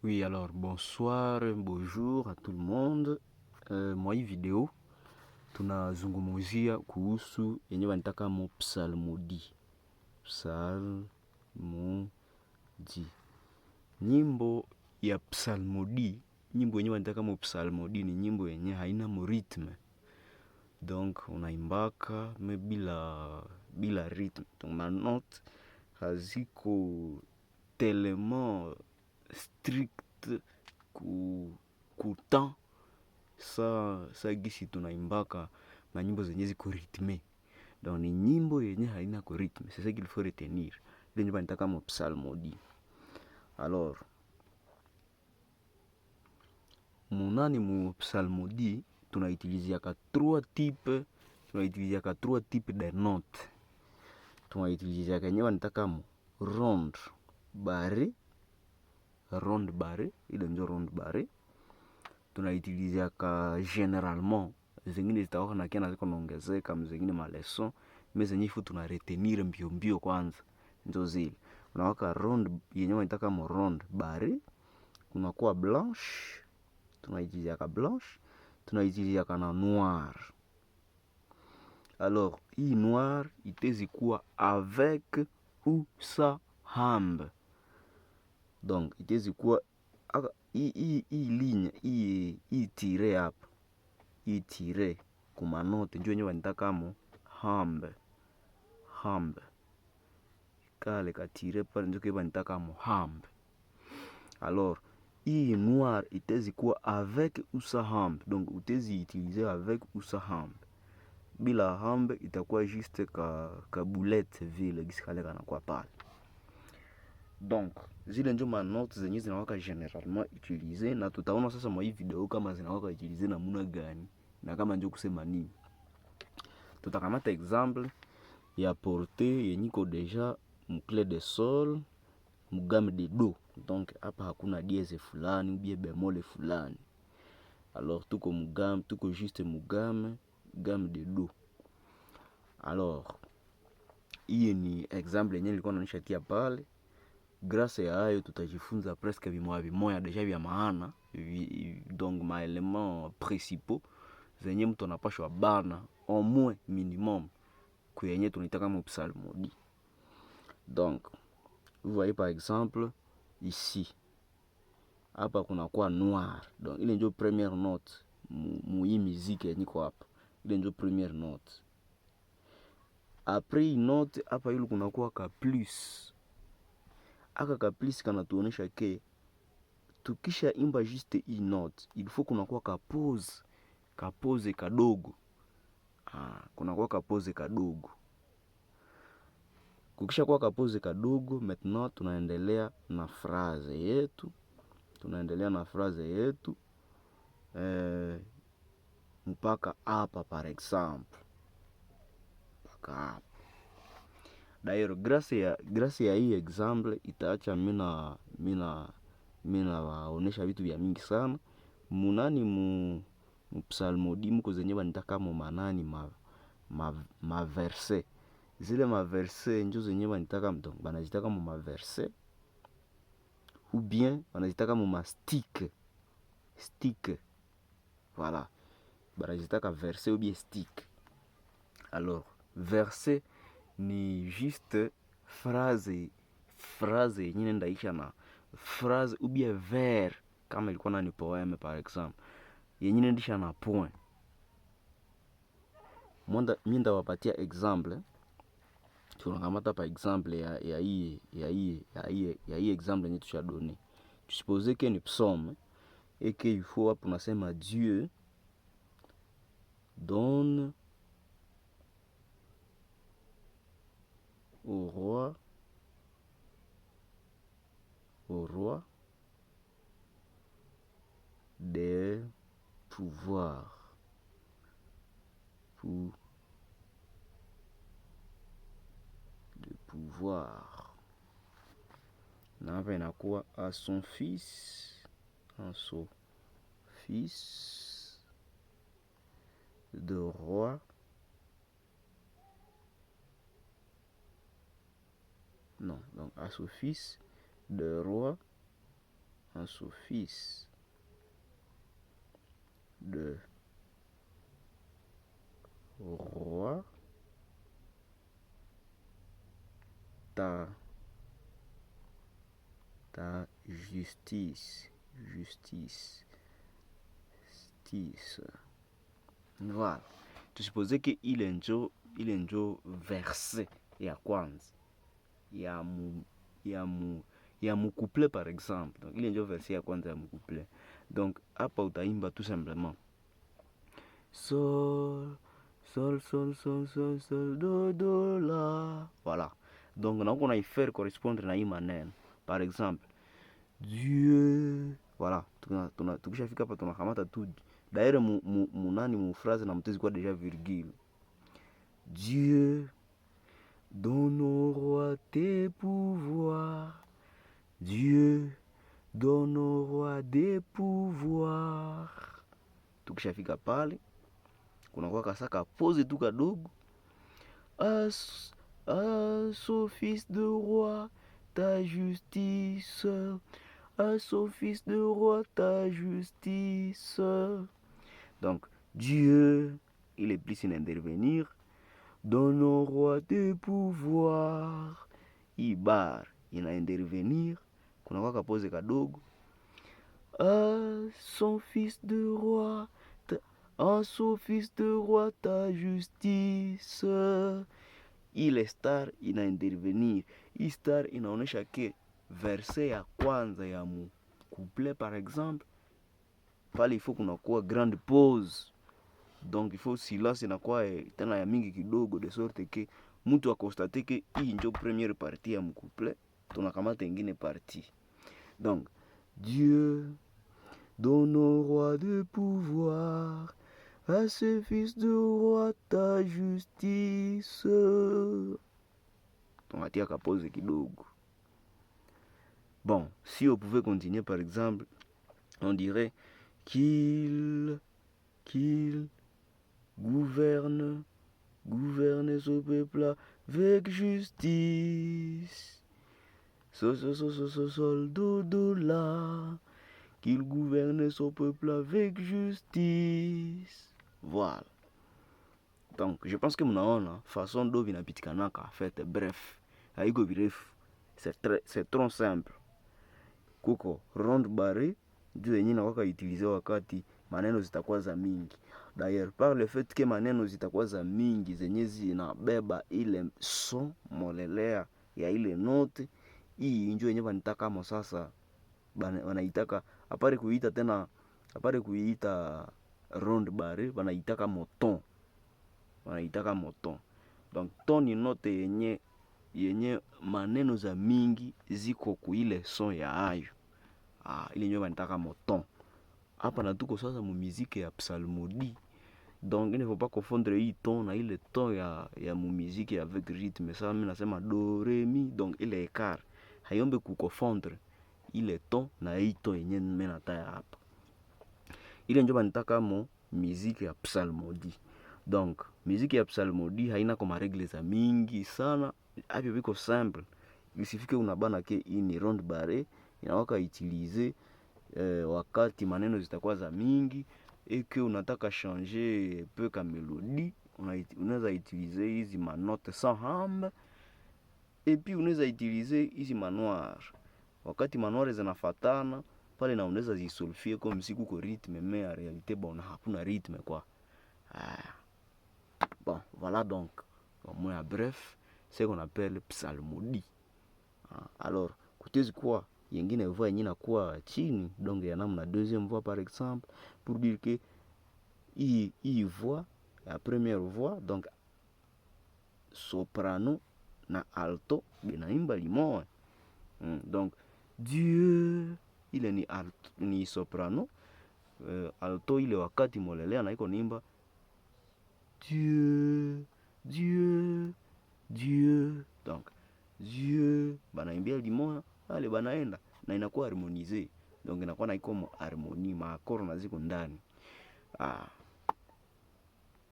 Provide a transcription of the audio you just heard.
Oui, alors bonsoir, bonjour à tout le monde. Mwa hii video tunazungumuzia kuhusu yenye wanataka mo psalmodi. Psalmodi. Nyimbo ya psalmodi, nyimbo yenye wanataka mo psalmodi ni nyimbo yenye haina mo ritme. Donc unaimbaka me bila ritme. Donc ma note haziko tellement strict ku temps sa gisi tunaimbaka na nyimbo zenye ziko ritme. Donc ni nyimbo yenye haina ko ritme, c'est ça qu'il faut retenir. Ile nyimbo nitaka mo psalmodi. Alors munani mu psalmodi tunautiliziaka trois types de notes. Tunautiliziaka yenyewe nitaka mo ronde barré, ile ndio ronde barré. Tunautiliziaka généralement, zingine zitakuwa na kiana ziko naongezeka, zingine maleson, mais zenye ifu tunaretenir mbio mbio kwanza. Ndio zile. Unawaka ronde yenyewe nitaka mo ronde barré, kunakuwa blanche, tunautiliziaka blanche, tunautiliziaka na noir. Alors, hii noir itezi kuwa avec ou sans hambe. Donc, itezi kuwa hii ligne, hii tire hapa. Hii tire kuma note njoo yenyewe nitaka mo hambe. Kale ka tire pale njoo keba nitaka mo hambe. Alors, hii noir itezi kuwa avec ou sans hambe. Donc, utezi utiliser avec ou sans hambe. Bila hambe itakuwa juste ka boulette vile gisi kale kana kwa pale. Donc zile ndio manote zenye zinawaka generalement utiliser, na tutaona sasa mwa hii video kama zinawaka utiliser namna gani na kama ndio kusema nini. Tutakamata exemple ya portée yenye iko deja mu clé de sol mu gamme de do. Donc hapa hakuna dièse fulani ou bien bémol fulani. Alors tuko juste mu gamme de do. Alors hii ni exemple yenye nilikuwa naonyesha tia pale. Grâce ya hayo tutajifunza presque vimoya deja vya maana, donc ma éléments principaux zenye mtu anapashwa bana au moins minimum kwenye tunitaka mo psalmodi. Donc vous voyez par exemple ici hapa kuna kwa noir. Donc ile ndio première note mu hii musique yenye kwa hapa. Ile ndio première note. Après une note hapa yule kuna kwa ka plus. Aka ka plus kanatuonesha ke tukisha imba juste hii note, il faut kunakuwa ka pause kadogo. Kunakuwa ka pause kadogo. Kukisha kuwa ka pause kadogo, maintenant tunaendelea na phrase yetu. Mpaka hapa par exemple. Mpaka hapa. D'ailleurs, grâce ya hii exemple itaacha mina waonesha vitu vya mingi sana. Munani mu psalmodi mko zenye wanitaka mu manani ma verset. Zile ma verset njo zenye wanitaka mtongo. Banazitaka mu ma verset. Ou bien banazitaka mu ma stick. Voilà. Banazitaka verset ou bien stick. Alors, verset ni juste phrase yenye ndaisha na phrase ou bien vers, kama ilikuwa na ni poème par exemple yenye ndaisha na point. Mimi ndawapatia exemple. Tunakamata par exemple ya hii exemple yenye tushadone. Tu suppose que ni psaume et que il faut hapo nasema Dieu donne au roi des pouvoirs na hapa inakuwa à son fils de roi donc à son fils de roi un sophice de roi, ta justice, voilà. Tusipoze ke ile njo verse ya kwanza ya mukouple par exemple. Donc ile njo verse ya kwanza ya mukouple. Donc hapa utaimba tout simplement sol sol sol sol sol sol do do la. Voilà. Donc nakuwa naifaire correspondre na hii maneno. Par exemple Dieu. Voilà. Tukishafika hapa tunakamata tu d'ailleurs mu phrase na mtezi kwa déjà virgule. Dieu donne au roi tes pouvoirs. Dieu donne au roi des pouvoirs. Tukishafika pale kunakuwa kasaka pose tu kadogo. À son fils de roi ta justice. À son fils de roi ta justice. Donc Dieu, il est plus d'intervenir. Donne au roi des pouvoirs. Ibar ina intervenir. Kunakuwa kapose kadogo. À son fils de roi en son fils de roi ta justice. Ile star ina intervenir. Hii star inaonesha ke verse ya kwanza ya mu couple par exemple, pale ifo kunakuwa grande pause. Donc ifo silence inakuwa tena ya mingi kidogo, de sorte ke mtu akonstate ke hii njo première partie ya mu couple, tunakamata ingine partie. Donc Dieu donne au roi de pouvoir. À ce fils de roi ta justice. Tunatia kapose kidogo. Bon, si on pouvait continuer par exemple, on dirait qu'il gouverne ce peuple avec justice. Sol do la. Qu'il gouverne son peuple avec justice. Voilà. Donc, je pense que mnaona façon do vinapitikanaka en fait, bref. Haiko virefu. C'est trop simple. Kuko ronde barré, juu yenyewe nakwaka utiliser wakati maneno zitakuwa za mingi. D'ailleurs, par le fait que maneno zitakuwa za mingi zenye zinabeba ile son molelea ya ile note, hii njo yenyewe wanitaka mo sasa wanaitaka apare kuita ronde barré, wanaitaka moton. Donc ton ni note yenye maneno za mingi ziko kuile son ya ayo. Ile nyo wanitaka moton. Hapa na tuko sasa mu musique ya psalmodie. Donc il ne faut pas confondre hii ton na ile ton ya mu musique avec rythme. Sasa mimi nasema do re mi, donc ile écart hayombe kukofondre ile ton na hii ton yenye mimi nataya hapa. Ile njo banitaka mo musique ya psalmodie. Donc musique ya psalmodie haina kama regle za mingi sana, hapo biko simple. Isifike unabana ke hii ni ronde barré, inawaka utiliser wakati maneno zitakuwa za mingi et que unataka changer peu ka mélodie, unaweza utiliser hizi manote sans hambe, et puis unaweza utiliser hizi manoir. Wakati manoir zinafatana pale na unaweza zisolfie comme si kuko rythme, mais en réalité bon hakuna rythme quoi. Bon, voilà donc au moins bref ce qu'on appelle psalmodie. Alors kutezi quoi yengine voix yenye inakuwa chini, donc ya namna deuxième voix par exemple, pour dire que hii voix la première voix, donc soprano na alto binaimba limoya. Donc Dieu ile ni soprano, alto ile wakati molelea na iko nimba Dieu, Dieu, Dieu. Donc Dieu banaimbia limoya, ale banaenda na inakuwa harmonisé. Donc inakuwa na iko harmonie, maakoro na ziko ndani.